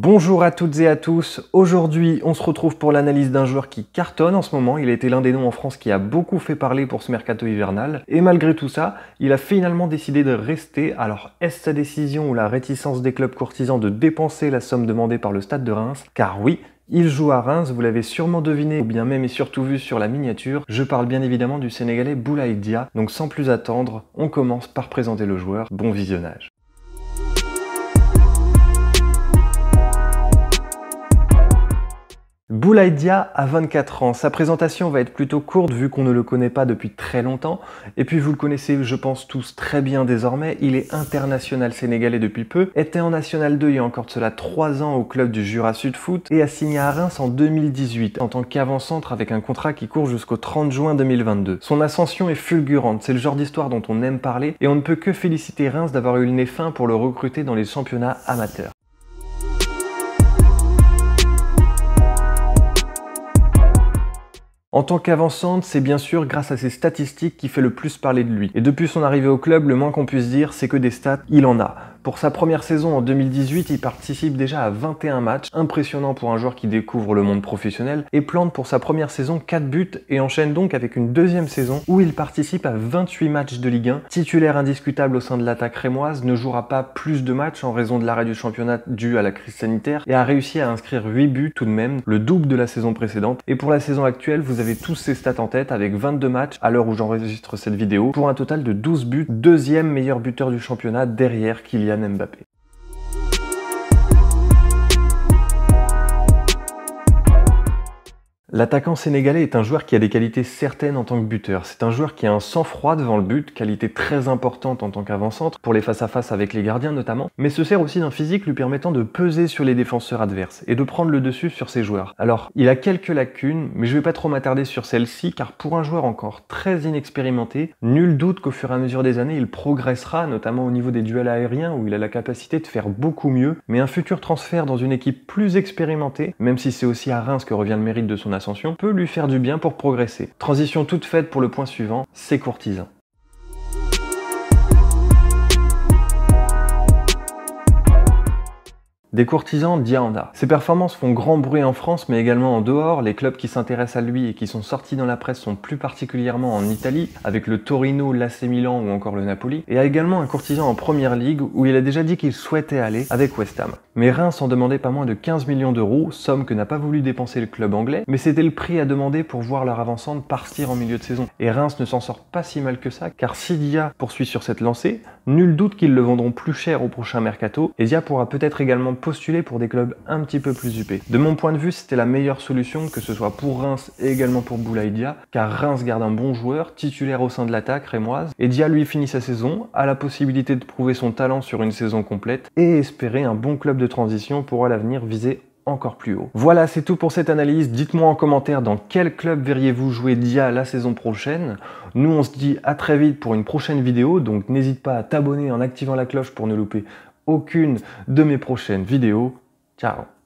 Bonjour à toutes et à tous, aujourd'hui on se retrouve pour l'analyse d'un joueur qui cartonne en ce moment, il a été l'un des noms en France qui a beaucoup fait parler pour ce mercato hivernal, et malgré tout ça, il a finalement décidé de rester. Alors est-ce sa décision ou la réticence des clubs courtisans de dépenser la somme demandée par le Stade de Reims? Car oui, il joue à Reims, vous l'avez sûrement deviné, ou bien même et surtout vu sur la miniature, je parle bien évidemment du Sénégalais Boulaye Dia, donc sans plus attendre, on commence par présenter le joueur, bon visionnage. Boulaye Dia a 24 ans, sa présentation va être plutôt courte vu qu'on ne le connaît pas depuis très longtemps, et puis vous le connaissez je pense tous très bien désormais, il est international sénégalais depuis peu, était en National 2 il y a encore de cela 3 ans au club du Jura Sud Foot, et a signé à Reims en 2018 en tant qu'avant-centre avec un contrat qui court jusqu'au 30 juin 2022. Son ascension est fulgurante, c'est le genre d'histoire dont on aime parler, et on ne peut que féliciter Reims d'avoir eu le nez fin pour le recruter dans les championnats amateurs. En tant qu'avant-centre, c'est bien sûr grâce à ses statistiques qui fait le plus parler de lui. Et depuis son arrivée au club, le moins qu'on puisse dire, c'est que des stats, il en a. Pour sa première saison en 2018, il participe déjà à 21 matchs, impressionnant pour un joueur qui découvre le monde professionnel, et plante pour sa première saison 4 buts et enchaîne donc avec une deuxième saison où il participe à 28 matchs de Ligue 1. Titulaire indiscutable au sein de l'attaque rémoise, ne jouera pas plus de matchs en raison de l'arrêt du championnat dû à la crise sanitaire et a réussi à inscrire 8 buts tout de même, le double de la saison précédente. Et pour la saison actuelle, vous avez tous ces stats en tête avec 22 matchs à l'heure où j'enregistre cette vidéo, pour un total de 12 buts, deuxième meilleur buteur du championnat derrière Kylian Mbappé. L'attaquant sénégalais est un joueur qui a des qualités certaines en tant que buteur. C'est un joueur qui a un sang-froid devant le but, qualité très importante en tant qu'avant-centre, pour les face-à-face avec les gardiens notamment, mais se sert aussi d'un physique lui permettant de peser sur les défenseurs adverses et de prendre le dessus sur ses joueurs. Alors, il a quelques lacunes, mais je vais pas trop m'attarder sur celles-ci, car pour un joueur encore très inexpérimenté, nul doute qu'au fur et à mesure des années, il progressera, notamment au niveau des duels aériens, où il a la capacité de faire beaucoup mieux, mais un futur transfert dans une équipe plus expérimentée, même si c'est aussi à Reims que revient le mérite de son ascension, peut lui faire du bien pour progresser. Transition toute faite pour le point suivant, ses courtisans. Des courtisans, Dia en a. Ses performances font grand bruit en France, mais également en dehors. Les clubs qui s'intéressent à lui et qui sont sortis dans la presse sont plus particulièrement en Italie, avec le Torino, l'AC Milan ou encore le Napoli, et a également un courtisan en Première Ligue où il a déjà dit qu'il souhaitait aller avec West Ham. Mais Reims en demandait pas moins de 15 millions d'euros, somme que n'a pas voulu dépenser le club anglais, mais c'était le prix à demander pour voir leur avant-centre partir en milieu de saison. Et Reims ne s'en sort pas si mal que ça, car si Dia poursuit sur cette lancée, nul doute qu'ils le vendront plus cher au prochain mercato, et Dia pourra peut-être également postuler pour des clubs un petit peu plus huppés. De mon point de vue, c'était la meilleure solution, que ce soit pour Reims et également pour Boulaye Dia, car Reims garde un bon joueur, titulaire au sein de l'attaque rémoise, et Dia lui finit sa saison, a la possibilité de prouver son talent sur une saison complète, et espérer un bon club de transition pour à l'avenir viser encore plus haut. Voilà, c'est tout pour cette analyse. Dites-moi en commentaire dans quel club verriez-vous jouer Dia la saison prochaine. Nous, on se dit à très vite pour une prochaine vidéo, donc n'hésite pas à t'abonner en activant la cloche pour ne louper aucune de mes prochaines vidéos. Ciao!